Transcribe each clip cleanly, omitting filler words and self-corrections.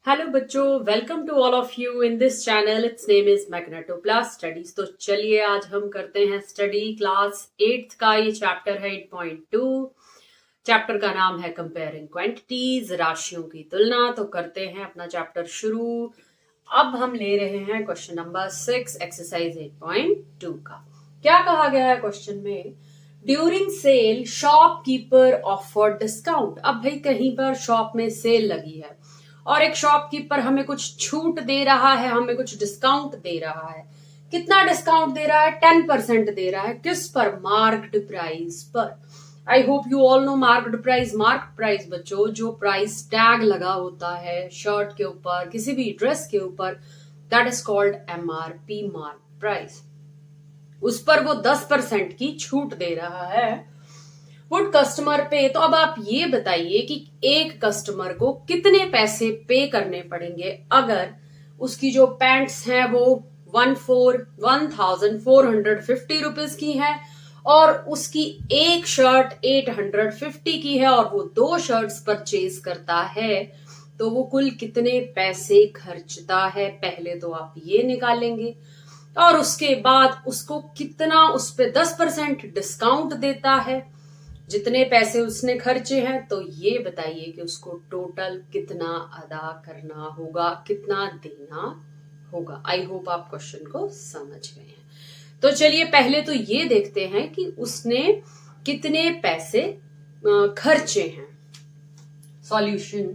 Hello बच्चों, welcome to all of you in this channel. It's name is Magneto Plus Studies. तो चलिए आज हम करते हैं स्टडी क्लास 8th का। ये चैप्टर है 8.2। चैप्टर का नाम है कंपेयरिंग क्वांटिटीज, राशियों की तुलना। तो करते हैं अपना चैप्टर शुरू। अब हम ले रहे हैं क्वेश्चन नंबर 6 एक्सरसाइज 8.2 का। क्या कहा गया है क्वेश्चन में? During sale shopkeeper offer discount. अब भाई कहीं पर शॉप में सेल लगी है और एक शॉपकीपर हमें कुछ छूट दे रहा है, हमें कुछ डिस्काउंट दे रहा है। कितना डिस्काउंट दे रहा है? 10% दे रहा है। किस पर? मार्क्ड प्राइस पर। I hope you all know marked price. Marked price बच्चों, जो प्राइस टैग लगा होता है शर्ट के ऊपर, किसी भी ड्रेस के ऊपर, that is called MRP, marked price. उस पर वो 10% की छूट दे रहा है। वुड कस्टमर पे। तो अब आप ये बताइए कि एक कस्टमर को कितने पैसे पे करने पड़ेंगे अगर उसकी जो पैंट्स हैं वो 1450 रुपीज की है और उसकी एक शर्ट 850 की है और वो 2 शर्ट्स परचेज करता है, तो वो कुल कितने पैसे खर्चता है? पहले तो आप ये निकालेंगे और उसके बाद उसको कितना उस पे 10% डिस्काउंट देता है, जितने पैसे उसने खर्चे हैं। तो ये बताइए कि उसको टोटल कितना अदा करना होगा, कितना देना होगा। आई होप आप क्वेश्चन को समझ गए हैं। तो चलिए पहले तो ये देखते हैं कि उसने कितने पैसे खर्चे हैं। Solution,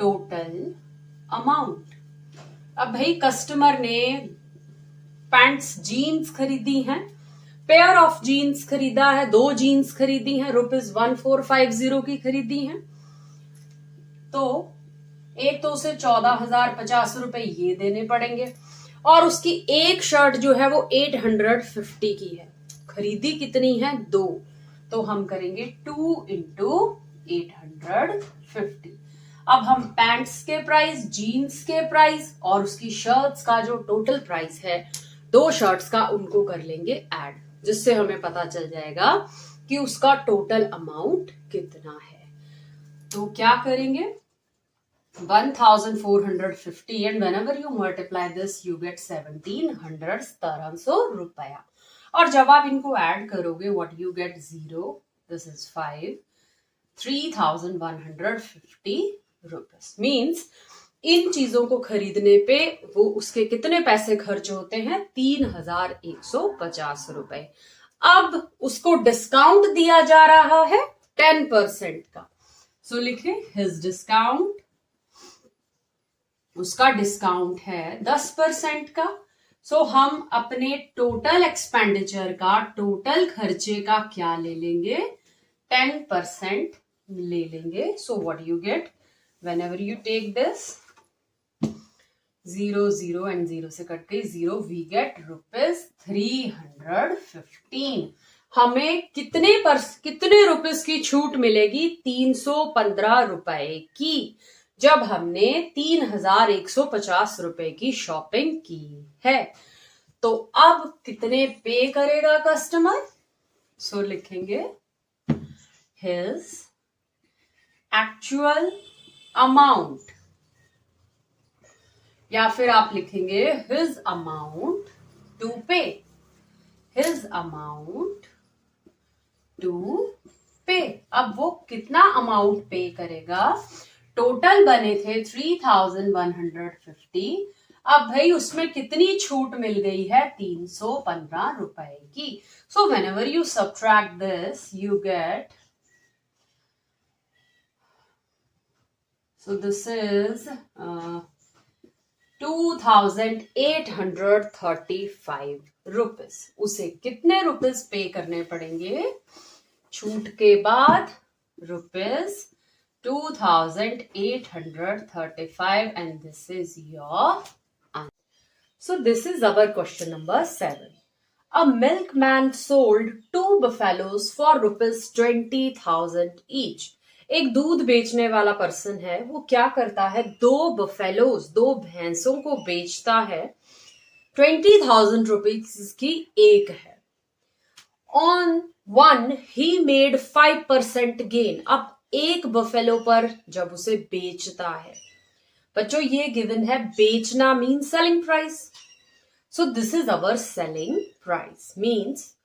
total amount. अब भाई कस्टमर ने पैंट्स जीन्स खरीदी हैं, पेयर ऑफ जीन्स खरीदा है, 2 जीन्स खरीदी हैं, ₹1450 की खरीदी हैं। तो एक तो उसे 14,050 रुपए ये देने पड़ेंगे और उसकी एक शर्ट जो है वो 850 की है। खरीदी कितनी है? 2। तो हम करेंगे 2 इंटू 850। अब हम पैंट्स के प्राइस, जीन्स के प्राइस और उसकी शर्ट्स का जो टोटल प्राइस है 2 शर्ट्स का, उनको कर लेंगे ऐड, जिससे हमें पता चल जाएगा कि उसका टोटल अमाउंट कितना है। तो क्या करेंगे? 1450 and whenever you multiply this you get 1700 रुपया। और जब आप इनको ऐड करोगे what you get 0, this is 5, 3150 rupees. Means in चीजों को खरीदने पे वो उसके कितने पैसे खर्च होते हैं? 3150 रुपए। अब उसको डिस्काउंट दिया जा रहा है 10% का। सो लिखे हिज डिस्काउंट। उसका डिस्काउंट है 10% का। सो हम अपने टोटल एक्सपेंडिचर का, टोटल खर्चे का क्या ले लेंगे? 10% ले लेंगे। So what you get whenever you take this 0 0 and 0 से कट गई 0, we get ₹315। हमें कितने रुपीस की छूट मिलेगी? 315 रुपए की, जब हमने 3150 रुपए की शॉपिंग की है। तो अब कितने पे करेगा कस्टमर? सो लिखेंगे हिज एक्चुअल अमाउंट, या फिर आप लिखेंगे हिज अमाउंट टू पे। हिज अमाउंट टू पे। अब वो कितना अमाउंट पे करेगा? टोटल बने थे 3150। अब भाई उसमें कितनी छूट मिल गई है? 315 रुपए की। So whenever you subtract this you get, so this is 2835 rupees. उसे कितने रुपीस पे करने पड़ेंगे छूट के बाद? ₹2835 and this is your answer. So this is our question number 7. A milkman sold 2 buffaloes for ₹20,000 each. एक दूध बेचने वाला पर्सन है, वो क्या करता है? 2 बफेलोज, 2 भैंसों को बेचता है। 20,000 रुपीज की एक है। On 1 he made 5% gain. अब एक बफेलो पर जब उसे बेचता है। बच्चों ये गिवन है, बेचना means selling price. So this is our selling price, means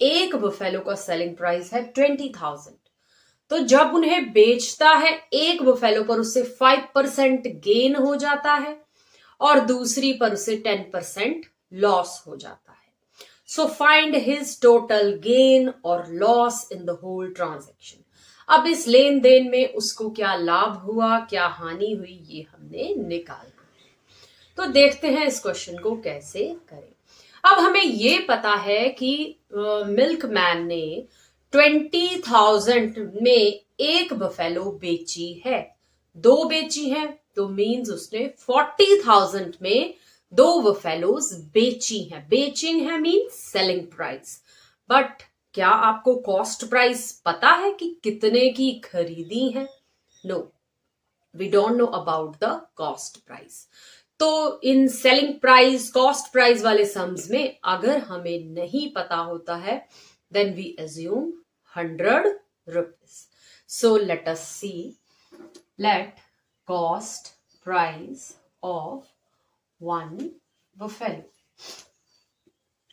एक बफेलो का सेलिंग प्राइस है 20,000। तो जब उन्हें बेचता है एक बफेलो पर उसे 5% गेन हो जाता है और दूसरी पर उसे 10% लॉस हो जाता है। So find his total gain और loss in the whole transaction. अब इस लेन देन में उसको क्या लाभ हुआ, क्या हानि हुई, ये हमने निकालना है। तो देखते हैं इस क्वेश्चन को कैसे करें। अब हमें ये पता है कि मिल्कमैन ने 20,000 में एक बफेलो बेची है, दो बेची है, तो मीन्स उसने 40,000 में दो बफेलोज बेची हैं। बेचिंग है मीन्स सेलिंग प्राइस। बट क्या आपको कॉस्ट प्राइस पता है कि कितने की खरीदी है? No, we don't know about the cost price. तो in selling price, cost price वाले सम्स में अगर हमें नहीं पता होता है, then we assume 100 rupees. So let us see. Let cost price of one buffalo.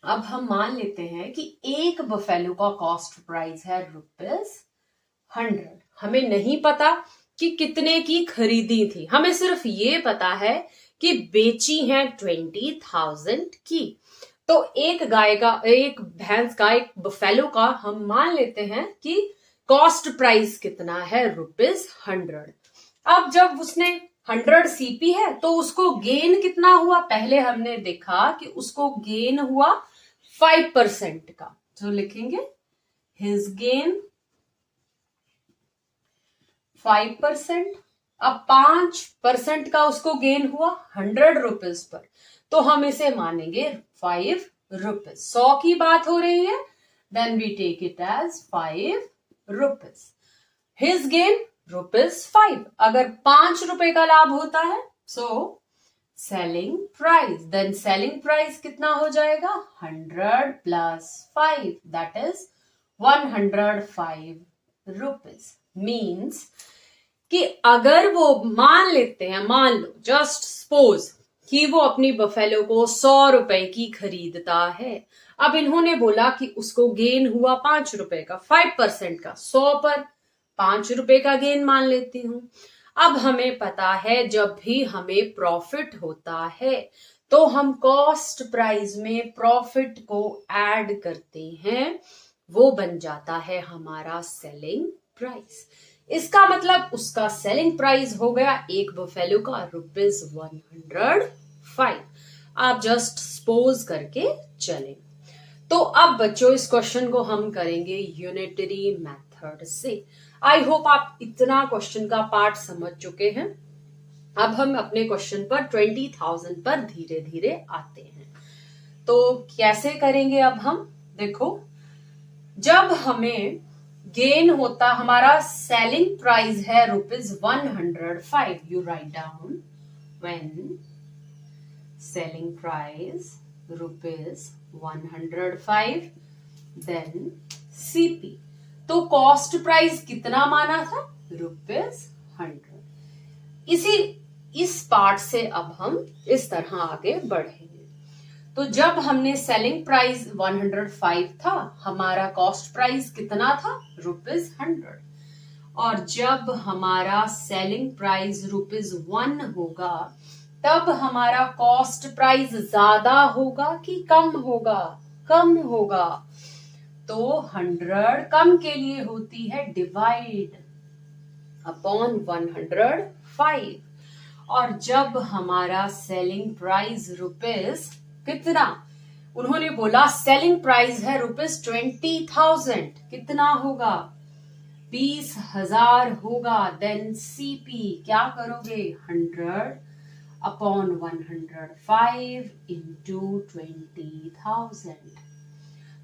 अब हम मान लेते हैं कि एक बफेलो का कॉस्ट प्राइस है ₹100। हमें नहीं पता कि कितने की खरीदी थी, हमें सिर्फ ये पता है कि बेची है 20,000 की। तो एक गाय का, एक भैंस का, एक बफेलो का हम मान लेते हैं कि कॉस्ट प्राइस कितना है ₹100। अब जब उसने 100 सीपी है तो उसको गेन कितना हुआ? पहले हमने देखा कि उसको गेन हुआ 5% का, तो लिखेंगे हिज गेन 5%। अब 5% का उसको गेन हुआ 100 रुपीज पर, तो हम इसे मानेंगे 5 रुपीज। 100 की बात हो रही है, then we take it as 5 rupees. His gain ₹5। अगर 5 रुपए का लाभ होता है, so selling price, then selling price कितना हो जाएगा? 100 plus 5, that is 105 rupees. Means कि अगर वो मान लेते हैं, मान लो, जस्ट सपोज कि वो अपनी बफेलो को 100 रुपए की खरीदता है। अब इन्होंने बोला कि उसको गेन हुआ 5 रुपए का, 5% का, 100 पर 5 रुपए का गेन मान लेती हूं। अब हमें पता है जब भी हमें प्रॉफिट होता है तो हम कॉस्ट प्राइस में प्रॉफिट को ऐड करते हैं, वो बन जाता है हमारा सेलिंग प्राइस। इसका मतलब उसका सेलिंग प्राइस हो गया एक बफेलो का ₹105। आप जस्ट सपोज करके चलें। तो अब बच्चों इस क्वेश्चन को हम करेंगे यूनिटरी मेथड से। आई होप आप इतना क्वेश्चन का पार्ट समझ चुके हैं। अब हम अपने क्वेश्चन पर 20,000 पर धीरे धीरे आते हैं। तो कैसे करेंगे अब हम? देखो, जब हमें गेन होता, हमारा सेलिंग प्राइस है ₹105, you write down when selling price ₹105, then CP. तो कॉस्ट प्राइस कितना माना था? ₹100। इस पार्ट से अब हम इस तरह आगे बढ़ेंगे। तो जब हमने सेलिंग प्राइस 105 था, हमारा कॉस्ट प्राइस कितना था? ₹100। और जब हमारा सेलिंग प्राइस ₹1 होगा, तब हमारा कॉस्ट प्राइस ज्यादा होगा कि कम होगा? कम होगा। तो 100 कम के लिए होती है डिवाइड अपॉन 105। और जब हमारा सेलिंग प्राइस रुपीस कितना, उन्होंने बोला सेलिंग प्राइस है ₹20,000, कितना होगा? 20,000 होगा। देन सीपी क्या करोगे? 100 अपॉन 105 इंटू 20,000।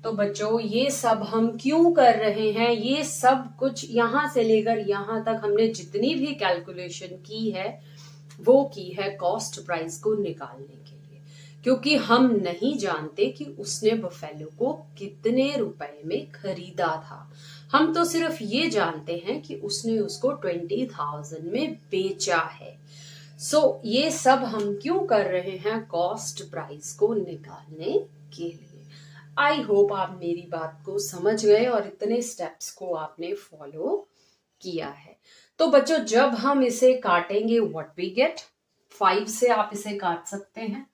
तो बच्चों ये सब हम क्यों कर रहे हैं? ये सब कुछ यहां से लेकर यहां तक हमने जितनी भी कैलकुलेशन की है वो की है कॉस्ट प्राइस को निकालने के लिए, क्योंकि हम नहीं जानते कि उसने बफेलो को कितने रुपए में खरीदा था। हम तो सिर्फ ये जानते हैं कि उसने उसको 20,000 में बेचा है। सो ये सब हम क्यों कर रहे हैं? कॉस्ट प्राइस को निकालने के लिए। आई होप आप मेरी बात को समझ गए और इतने स्टेप्स को आपने फॉलो किया है। तो बच्चों, जब हम इसे काटेंगे, व्हाट वी गेट, 5 से आप इसे काट सकते हैं।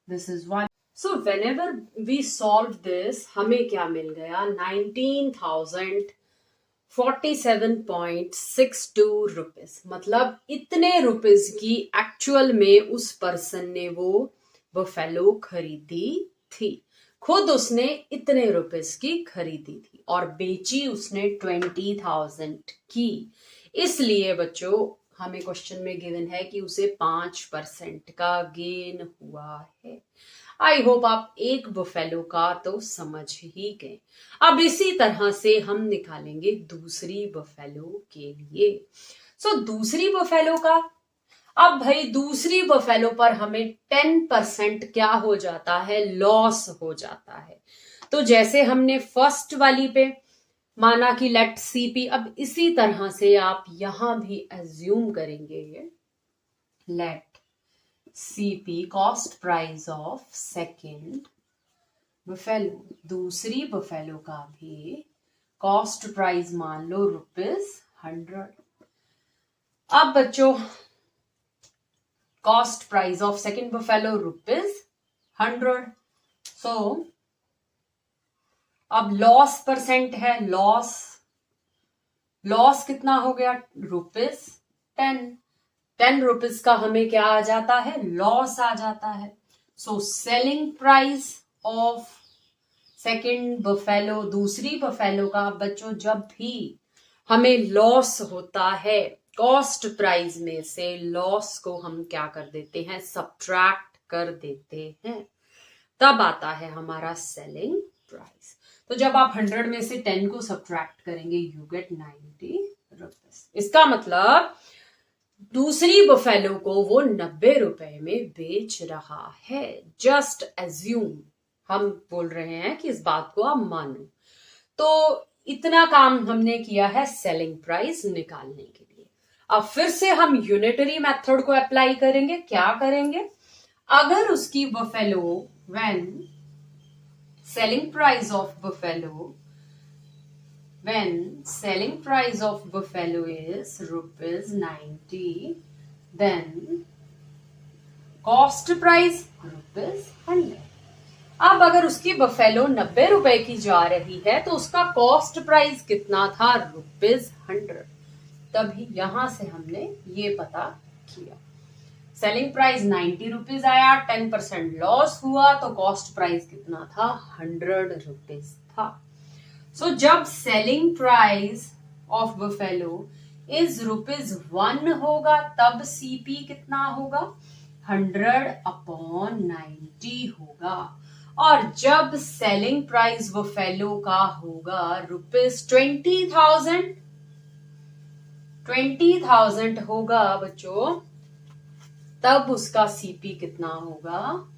This is 1। So whenever we solve this, हमें क्या मिल गया? 19,047.62 रुपीज। मतलब इतने रुपीज की एक्चुअल में उस पर्सन ने वो बफेलो खरीदी थी। खुद उसने इतने रुपीज की खरीदी थी और बेची उसने 20,000 की। इसलिए बच्चों, हमें क्वेश्चन में गिवन है कि उसे 5% का गेन हुआ है। आई होप आप एक बफेलो का तो समझ ही गए। अब इसी तरह से हम निकालेंगे दूसरी बफेलो के लिए। सो दूसरी बफेलो का, अब भाई दूसरी बफेलो पर हमें 10% क्या हो जाता है? लॉस हो जाता है। तो जैसे हमने फर्स्ट वाली पे माना कि लेट सीपी, अब इसी तरह से आप यहां भी एज्यूम करेंगे let CP cost price of second buffalo. दूसरी बफेलो का भी कॉस्ट प्राइस मान लो ₹100। अब बच्चों, cost price of second buffalo ₹100। So अब लॉस परसेंट है, लॉस कितना हो गया? ₹10। 10 रुपीज का हमें क्या आ जाता है? लॉस आ जाता है। So selling price of second buffalo, दूसरी बफेलो का, बच्चों जब भी हमें लॉस होता है, कॉस्ट प्राइस में से लॉस को हम क्या कर देते हैं? सब्ट्रैक्ट कर देते हैं। तब आता है हमारा सेलिंग प्राइस। तो जब आप 100 में से 10 को सब्ट्रैक्ट करेंगे, यू गेट 90 रुपीज। इसका मतलब दूसरी बफेलो को वो 90 रुपए में बेच रहा है। जस्ट एज्यूम, हम बोल रहे हैं कि इस बात को आप मानो। तो इतना काम हमने किया है सेलिंग प्राइस निकालने के लिए। अब फिर से हम यूनिटरी मेथड को अप्लाई करेंगे। क्या करेंगे? अगर उसकी buffalo, when selling price of buffalo is ₹90, then cost price ₹100। अब अगर उसकी बफेलो 90 रुपए की जा रही है तो उसका कॉस्ट प्राइस कितना था? ₹100। तभी यहां से हमने ये पता किया। सेलिंग प्राइस 90 रुपीज आया, 10% लॉस हुआ, तो कॉस्ट प्राइस कितना था? 100 रुपीज था। सो जब selling price of buffalo is ₹1 होगा, तब सीपी कितना होगा? 100/90 होगा। और जब सेलिंग प्राइस बफेलो का होगा ₹20,000 होगा बच्चों, तब उसका सीपी कितना होगा?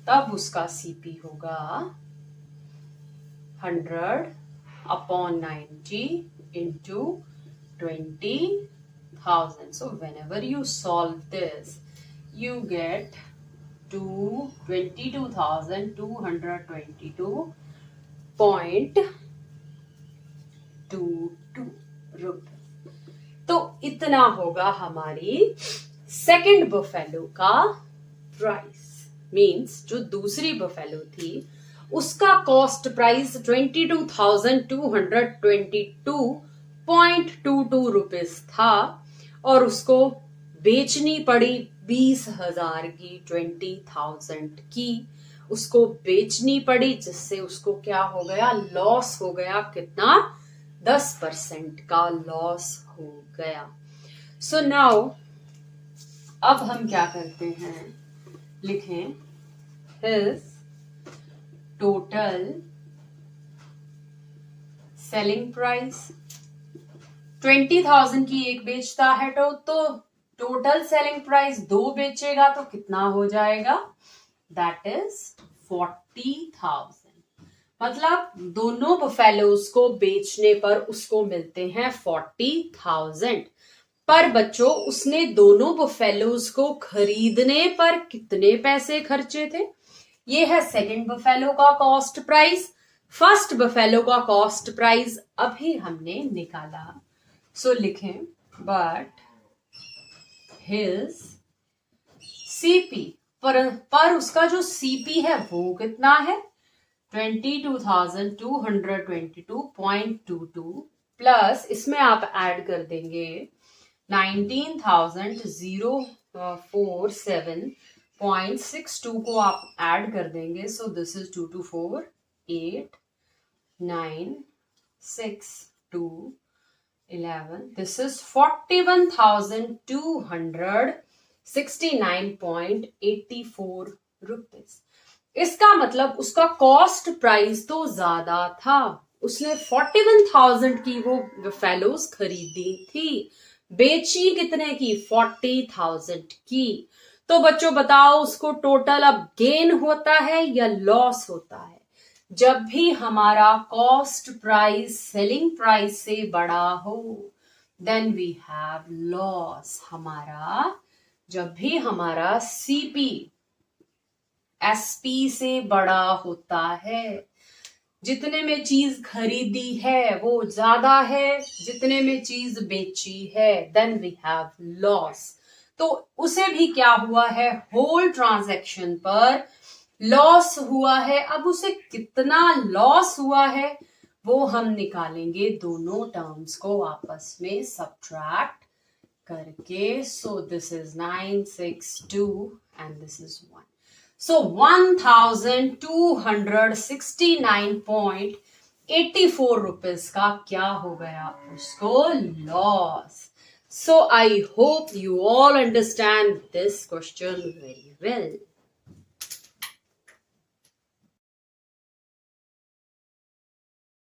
तब उसका सीपी होगा 100/90 into 20,000. So whenever you solve this, you get 22,222.22 रुपए। तो इतना होगा हमारी सेकंड बफेलो का प्राइस। मींस जो दूसरी बफेलो थी उसका कॉस्ट प्राइस 22,222.22 रुपीज था और उसको बेचनी पड़ी 20,000 की, 20,000 की उसको बेचनी पड़ी, जिससे उसको क्या हो गया? लॉस हो गया। कितना? 10% का लॉस हो गया। सो नाउ अब हम क्या करते हैं? लिखें हिज टोटल सेलिंग प्राइस 20,000 की एक बेचता है तो टोटल सेलिंग प्राइस 2 बेचेगा तो कितना हो जाएगा? That is 40,000। मतलब दोनों बफेलोज को बेचने पर उसको मिलते हैं 40,000। पर बच्चों उसने दोनों बफेलोज को खरीदने पर कितने पैसे खर्चे थे? ये है सेकंड बफेलो का कॉस्ट प्राइस। फर्स्ट बफेलो का कॉस्ट प्राइस अभी हमने निकाला। सो लिखें, बट हिज सीपी, पर उसका जो सीपी है वो कितना है? 22,222.22 प्लस इसमें आप ऐड कर देंगे 19,047.62 को आप ऐड कर देंगे। So this is 224,8,9,6,2,11। This is 41,269.84 rupees. इसका मतलब उसका कॉस्ट प्राइस तो ज्यादा था। उसने 41,000 की वो फेलोज खरीदी थी, बेची कितने की? 40,000 की। तो बच्चों बताओ उसको टोटल अब गेन होता है या लॉस होता है? जब भी हमारा कॉस्ट प्राइस सेलिंग प्राइस से बड़ा हो देन वी हैव लॉस। जब भी हमारा सीपी एसपी से बड़ा होता है, जितने में चीज खरीदी है वो ज्यादा है जितने में चीज बेची है, देन वी हैव लॉस। तो उसे भी क्या हुआ है? होल ट्रांजैक्शन पर लॉस हुआ है। अब उसे कितना लॉस हुआ है वो हम निकालेंगे दोनों टर्म्स को आपस में सब्ट्रैक्ट करके। So this is 962 and this is 1। So 1,269.84 rupees का क्या हो गया उसको? Loss. So I hope you all understand this question very well.